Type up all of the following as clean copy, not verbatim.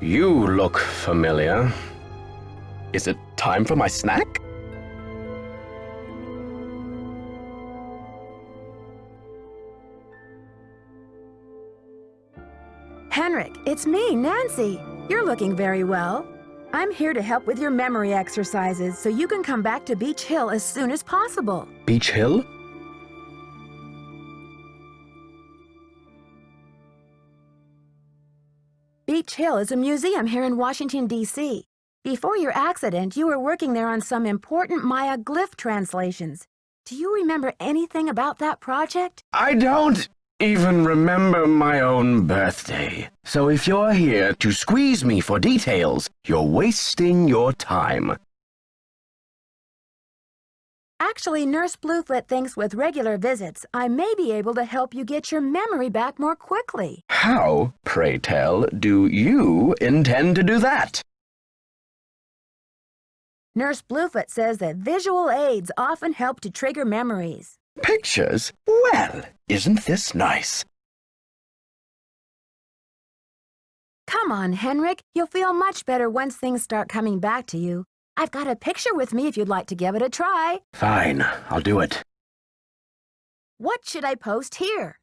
You look familiar. Is it time for my snack? Henrik, it's me, Nancy. You're looking very well. I'm here to help with your memory exercises so you can come back to Beach Hill as soon as possible. Beach Hill? Beach Hill is a museum here in Washington, D.C. Before your accident, you were working there on some important Maya glyph translations. Do you remember anything about that project? I don't even remember my own birthday. So if you're here to squeeze me for details, you're wasting your time. Actually, Nurse Bluefoot thinks with regular visits, I may be able to help you get your memory back more quickly. How, pray tell, do you intend to do that? Nurse Bluefoot says that visual aids often help to trigger memories. Pictures? Well, isn't this nice? Come on, Henrik. You'll feel much better once things start coming back to you. I've got a picture with me if you'd like to give it a try. Fine, I'll do it. What should I post here?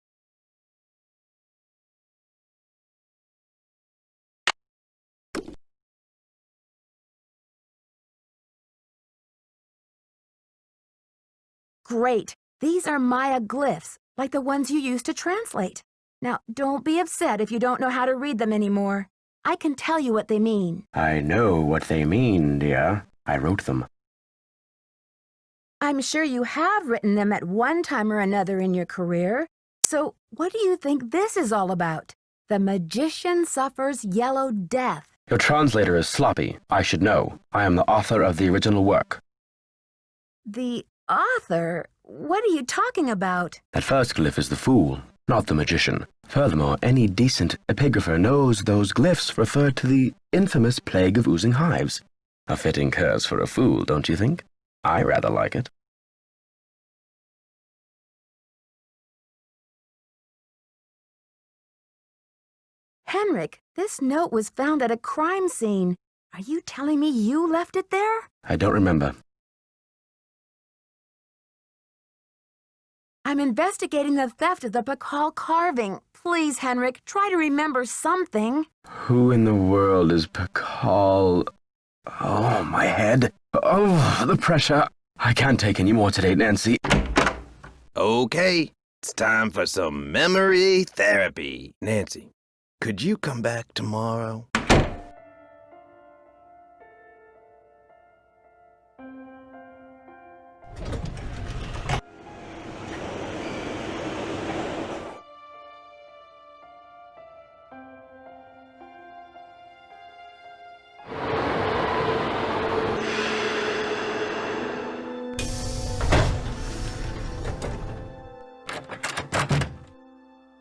Great. These are Maya glyphs, like the ones you used to translate. Now, don't be upset if you don't know how to read them anymore. I can tell you what they mean. I know what they mean, dear. I wrote them. I'm sure you have written them at one time or another in your career. So, what do you think this is all about? The magician suffers yellow death. Your translator is sloppy. I should know. I am the author of the original work. The author? What are you talking about? That first glyph is the fool, not the magician. Furthermore, any decent epigrapher knows those glyphs refer to the infamous plague of oozing hives. A fitting curse for a fool, don't you think? I rather like it. Henrik, this note was found at a crime scene. Are you telling me you left it there? I don't remember. I'm investigating the theft of the Pakal carving. Please, Henrik, try to remember something. Who in the world is Pakal? Oh, my head. Oh, the pressure. I can't take any more today, Nancy. Okay, it's time for some memory therapy. Nancy, could you come back tomorrow?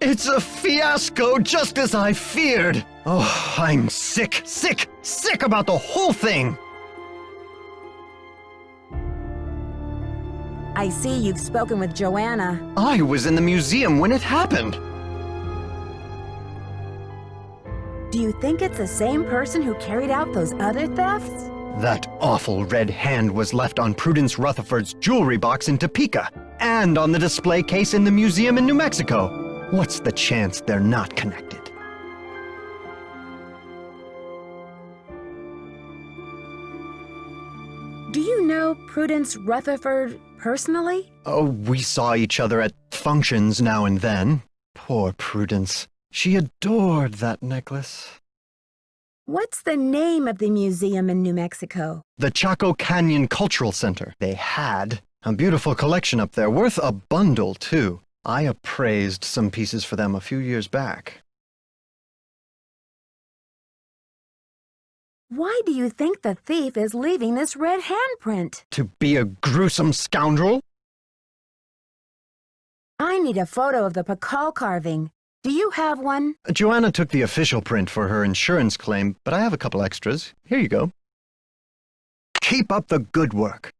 It's a fiasco, just as I feared. Oh, I'm sick about the whole thing. I see you've spoken with Joanna. I was in the museum when it happened. Do you think it's the same person who carried out those other thefts? That awful red hand was left on Prudence Rutherford's jewelry box in Topeka, and on the display case in the museum in New Mexico. What's the chance they're not connected? Do you know Prudence Rutherford personally? Oh, we saw each other at functions now and then. Poor Prudence. She adored that necklace. What's the name of the museum in New Mexico? The Chaco Canyon Cultural Center. They had a beautiful collection up there, worth a bundle, too. I appraised some pieces for them a few years back. Why do you think the thief is leaving this red handprint? To be a gruesome scoundrel? I need a photo of the Pakal carving. Do you have one? Joanna took the official print for her insurance claim, but I have a couple extras. Here you go. Keep up the good work.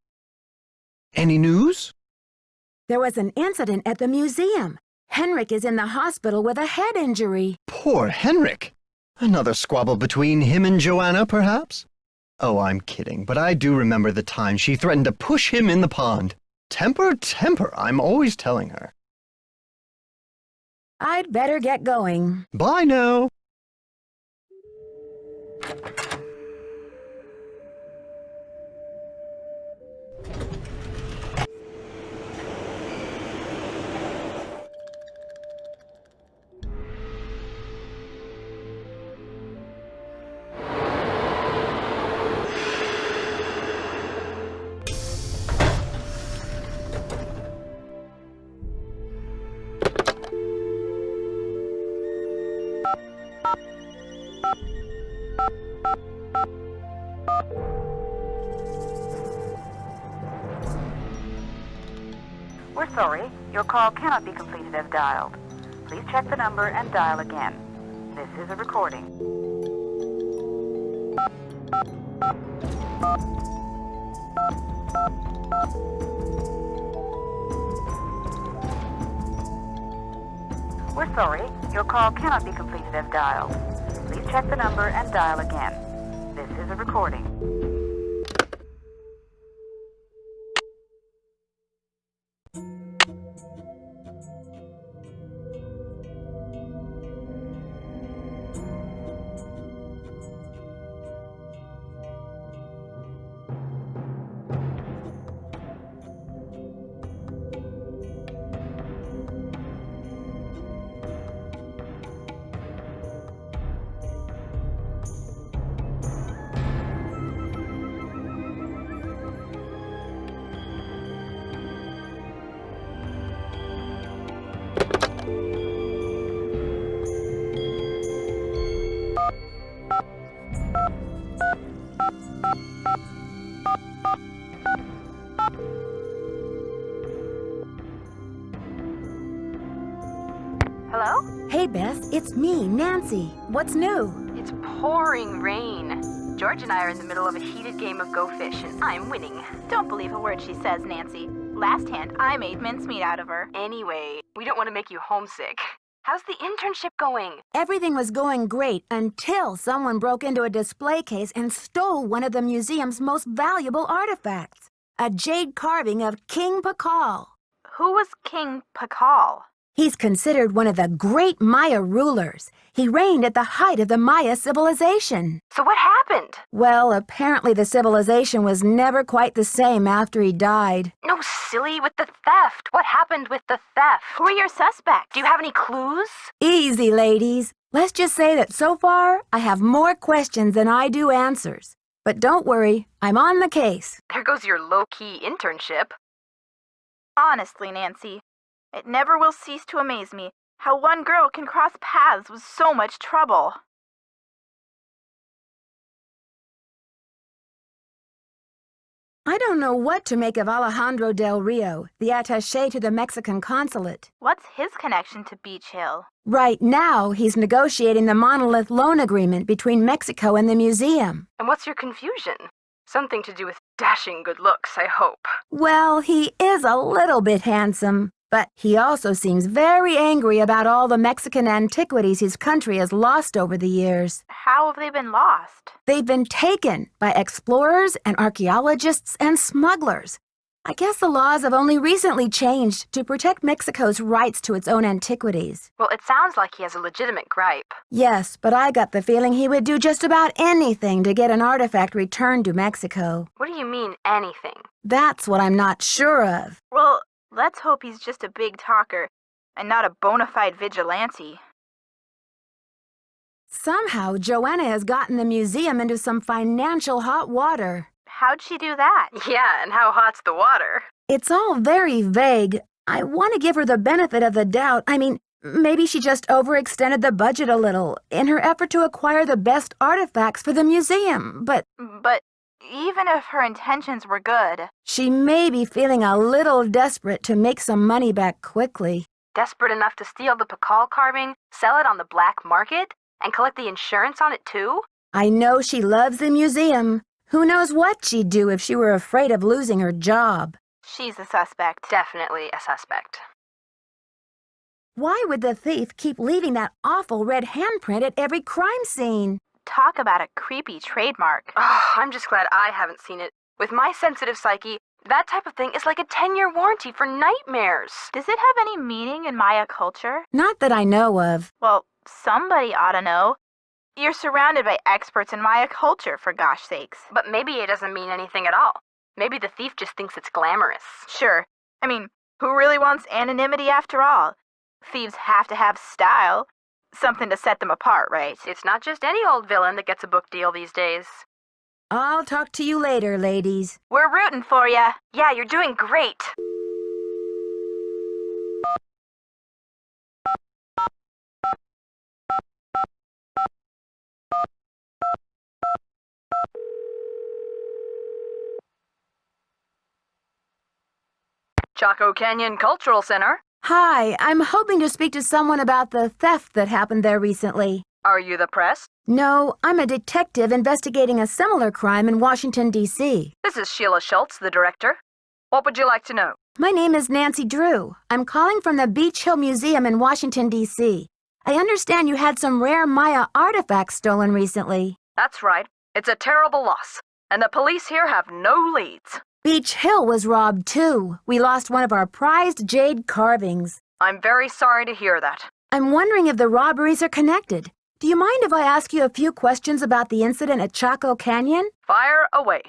Any news? There was an incident at the museum. Henrik is in the hospital with a head injury. Poor Henrik. Another squabble between him and Joanna, perhaps? Oh, I'm kidding, but I do remember the time she threatened to push him in the pond. Temper, temper, I'm always telling her. I'd better get going. Bye now. We're sorry, your call cannot be completed as dialed. Please check the number and dial again. This is a recording. We're sorry, your call cannot be completed as dialed. Please check the number and dial again. This is a recording. Hello? Hey, Bess, it's me, Nancy. What's new? It's pouring rain. George and I are in the middle of a heated game of Go Fish, and I'm winning. Don't believe a word she says, Nancy. Last hand, I made mincemeat out of her. Anyway, we don't want to make you homesick. How's the internship going? Everything was going great until someone broke into a display case and stole one of the museum's most valuable artifacts, a jade carving of King Pakal. Who was King Pakal? He's considered one of the great Maya rulers. He reigned at the height of the Maya civilization. So what happened? Well, apparently the civilization was never quite the same after he died. No, silly, with the theft. What happened with the theft? Who are your suspects? Do you have any clues? Easy, ladies. Let's just say that so far, I have more questions than I do answers. But don't worry, I'm on the case. There goes your low-key internship. Honestly, Nancy, it never will cease to amaze me how one girl can cross paths with so much trouble. I don't know what to make of Alejandro Del Rio, the attaché to the Mexican consulate. What's his connection to Beach Hill? Right now, he's negotiating the monolith loan agreement between Mexico and the museum. And what's your confusion? Something to do with dashing good looks, I hope. Well, he is a little bit handsome, but he also seems very angry about all the Mexican antiquities his country has lost over the years. How have they been lost? They've been taken by explorers and archaeologists and smugglers. I guess the laws have only recently changed to protect Mexico's rights to its own antiquities. Well, it sounds like he has a legitimate gripe. Yes, but I got the feeling he would do just about anything to get an artifact returned to Mexico. What do you mean, anything? That's what I'm not sure of. Well, let's hope he's just a big talker and not a bona fide vigilante. Somehow, Joanna has gotten the museum into some financial hot water. How'd she do that? Yeah, and how hot's the water? It's all very vague. I want to give her the benefit of the doubt. I mean, maybe she just overextended the budget a little in her effort to acquire the best artifacts for the museum, but But even if her intentions were good... she may be feeling a little desperate to make some money back quickly. Desperate enough to steal the Pakal carving, sell it on the black market, and collect the insurance on it too? I know she loves the museum. Who knows what she'd do if she were afraid of losing her job? She's a suspect. Definitely a suspect. Why would the thief keep leaving that awful red handprint at every crime scene? Talk about a creepy trademark. Oh, I'm just glad I haven't seen it. With my sensitive psyche, that type of thing is like a 10-year warranty for nightmares. Does it have any meaning in Maya culture? Not that I know of. Well, somebody ought to know. You're surrounded by experts in Maya culture, for gosh sakes. But maybe it doesn't mean anything at all. Maybe the thief just thinks it's glamorous. Sure. I mean, who really wants anonymity after all? Thieves have to have style. Something to set them apart, right? It's not just any old villain that gets a book deal these days. I'll talk to you later, ladies. We're rooting for ya. Yeah, you're doing great. Chaco Canyon Cultural Center. Hi, I'm hoping to speak to someone about the theft that happened there recently. Are you the press? No, I'm a detective investigating a similar crime in Washington, D.C. This is Sheila Schultz, the director. What would you like to know? My name is Nancy Drew. I'm calling from the Beach Hill Museum in Washington, D.C. I understand you had some rare Maya artifacts stolen recently. That's right. It's a terrible loss, and the police here have no leads. Beach Hill was robbed, too. We lost one of our prized jade carvings. I'm very sorry to hear that. I'm wondering if the robberies are connected. Do you mind if I ask you a few questions about the incident at Chaco Canyon? Fire away.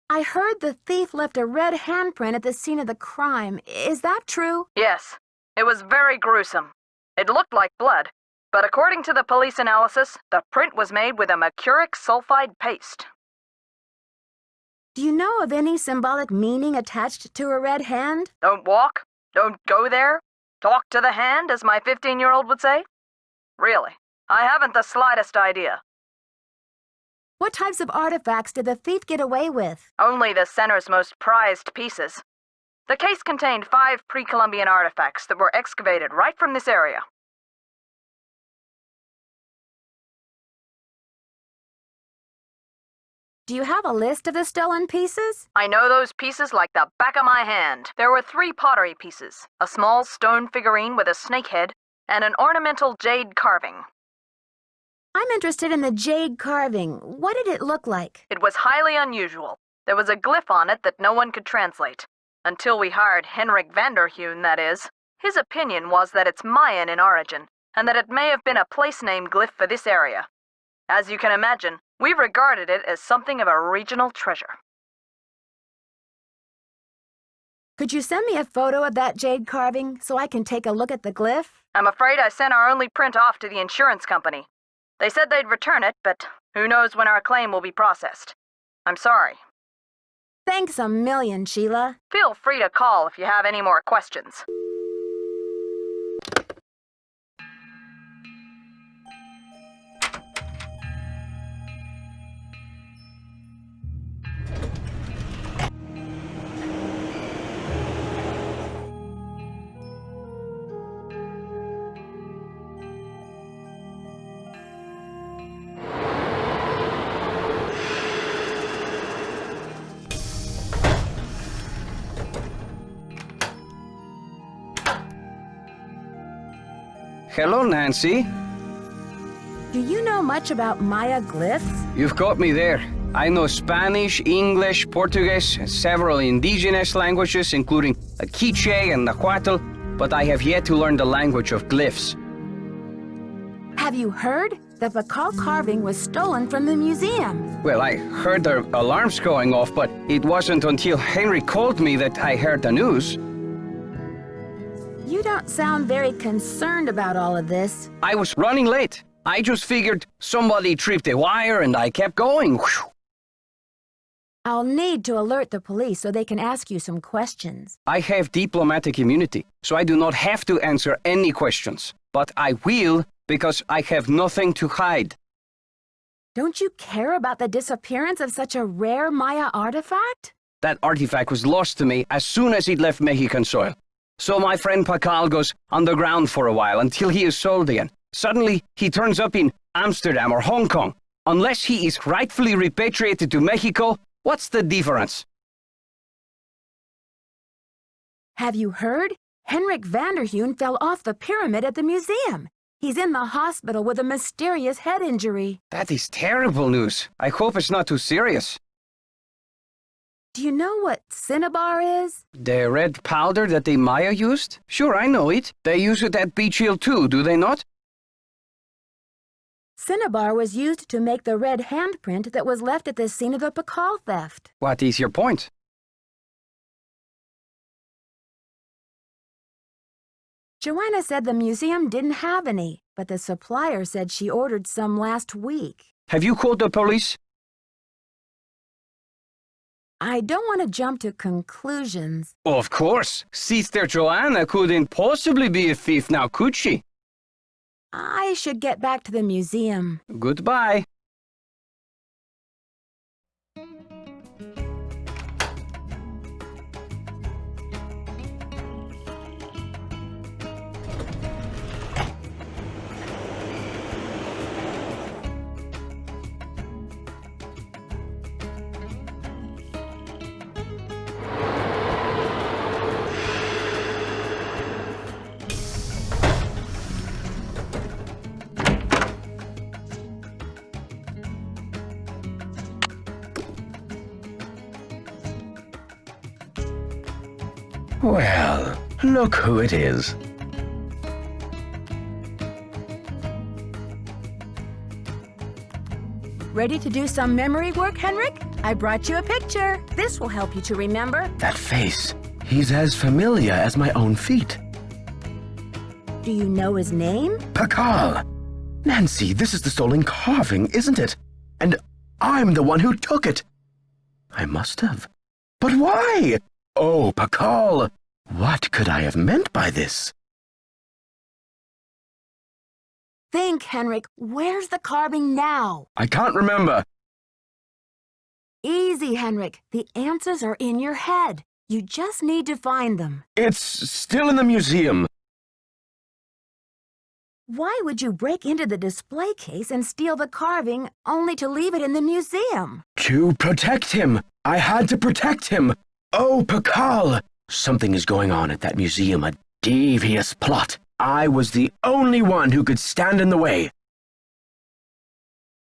I heard the thief left a red handprint at the scene of the crime. Is that true? Yes, it was very gruesome. It looked like blood, but according to the police analysis, the print was made with a mercuric sulfide paste. Do you know of any symbolic meaning attached to a red hand? Don't walk, don't go there, talk to the hand, as my 15-year-old would say. Really, I haven't the slightest idea. What types of artifacts did the thief get away with? Only the center's most prized pieces. The case contained 5 pre-Columbian artifacts that were excavated right from this area. Do you have a list of the stolen pieces? I know those pieces like the back of my hand. There were 3 pottery pieces, a small stone figurine with a snake head, and an ornamental jade carving. I'm interested in the jade carving. What did it look like? It was highly unusual. There was a glyph on it that no one could translate. Until we hired Henrik Vanderheun, that is. His opinion was that it's Mayan in origin, and that it may have been a place-name glyph for this area. As you can imagine, we regarded it as something of a regional treasure. Could you send me a photo of that jade carving so I can take a look at the glyph? I'm afraid I sent our only print off to the insurance company. They said they'd return it, but who knows when our claim will be processed. I'm sorry. Thanks a million, Sheila. Feel free to call if you have any more questions. Hello, Nancy. Do you know much about Maya glyphs? You've got me there. I know Spanish, English, Portuguese, and several indigenous languages, including the Quiche and Nahuatl, but I have yet to learn the language of glyphs. Have you heard? The Pakal carving was stolen from the museum. Well, I heard the alarms going off, but it wasn't until Henry called me that I heard the news. You don't sound very concerned about all of this. I was running late. I just figured somebody tripped a wire and I kept going. Whew. I'll need to alert the police so they can ask you some questions. I have diplomatic immunity, so I do not have to answer any questions. But I will because I have nothing to hide. Don't you care about the disappearance of such a rare Maya artifact? That artifact was lost to me as soon as it left Mexican soil. So my friend Pacal goes underground for a while until he is sold again. Suddenly, he turns up in Amsterdam or Hong Kong. Unless he is rightfully repatriated to Mexico, what's the difference? Have you heard? Henrik Vanderheun fell off the pyramid at the museum. He's in the hospital with a mysterious head injury. That is terrible news. I hope it's not too serious. Do you know what cinnabar is? The red powder that the Maya used? Sure, I know it. They use it at Beach Hill too, do they not? Cinnabar was used to make the red handprint that was left at the scene of the Pacal theft. What is your point? Joanna said the museum didn't have any, but the supplier said she ordered some last week. Have you called the police? I don't want to jump to conclusions. Of course. Sister Joanna couldn't possibly be a thief now, could she? I should get back to the museum. Goodbye. Well, look who it is. Ready to do some memory work, Henrik? I brought you a picture. This will help you to remember. That face. He's as familiar as my own feet. Do you know his name? Pacal! Nancy, this is the stolen carving, isn't it? And I'm the one who took it. I must have. But why? Oh, Pacal! What could I have meant by this? Think, Henrik. Where's the carving now? I can't remember. Easy, Henrik. The answers are in your head. You just need to find them. It's still in the museum. Why would you break into the display case and steal the carving only to leave it in the museum? To protect him. I had to protect him. Oh, Pacal! Something is going on at that museum, a devious plot. I was the only one who could stand in the way.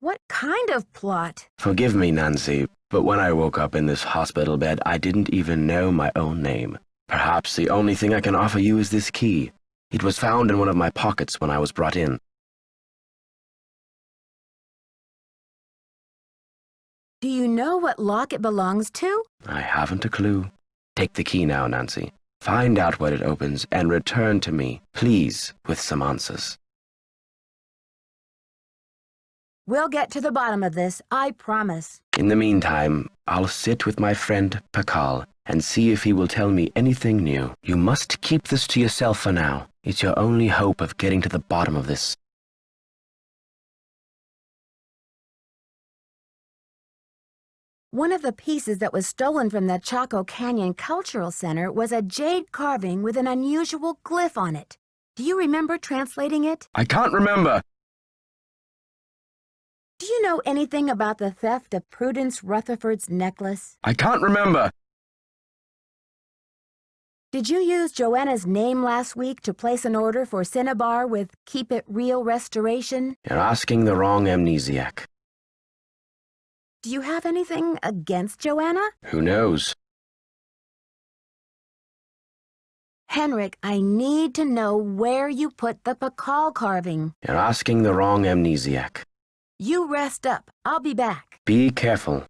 What kind of plot? Forgive me, Nancy, but when I woke up in this hospital bed, I didn't even know my own name. Perhaps the only thing I can offer you is this key. It was found in one of my pockets when I was brought in. Do you know what lock it belongs to? I haven't a clue. Take the key now, Nancy. Find out what it opens and return to me, please, with some answers. We'll get to the bottom of this, I promise. In the meantime, I'll sit with my friend Pacal and see if he will tell me anything new. You must keep this to yourself for now. It's your only hope of getting to the bottom of this. One of the pieces that was stolen from the Chaco Canyon Cultural Center was a jade carving with an unusual glyph on it. Do you remember translating it? I can't remember. Do you know anything about the theft of Prudence Rutherford's necklace? I can't remember. Did you use Joanna's name last week to place an order for cinnabar with Keep It Real Restoration? You're asking the wrong amnesiac. Do you have anything against Joanna? Who knows? Henrik, I need to know where you put the Pacal carving. You're asking the wrong amnesiac. You rest up. I'll be back. Be careful.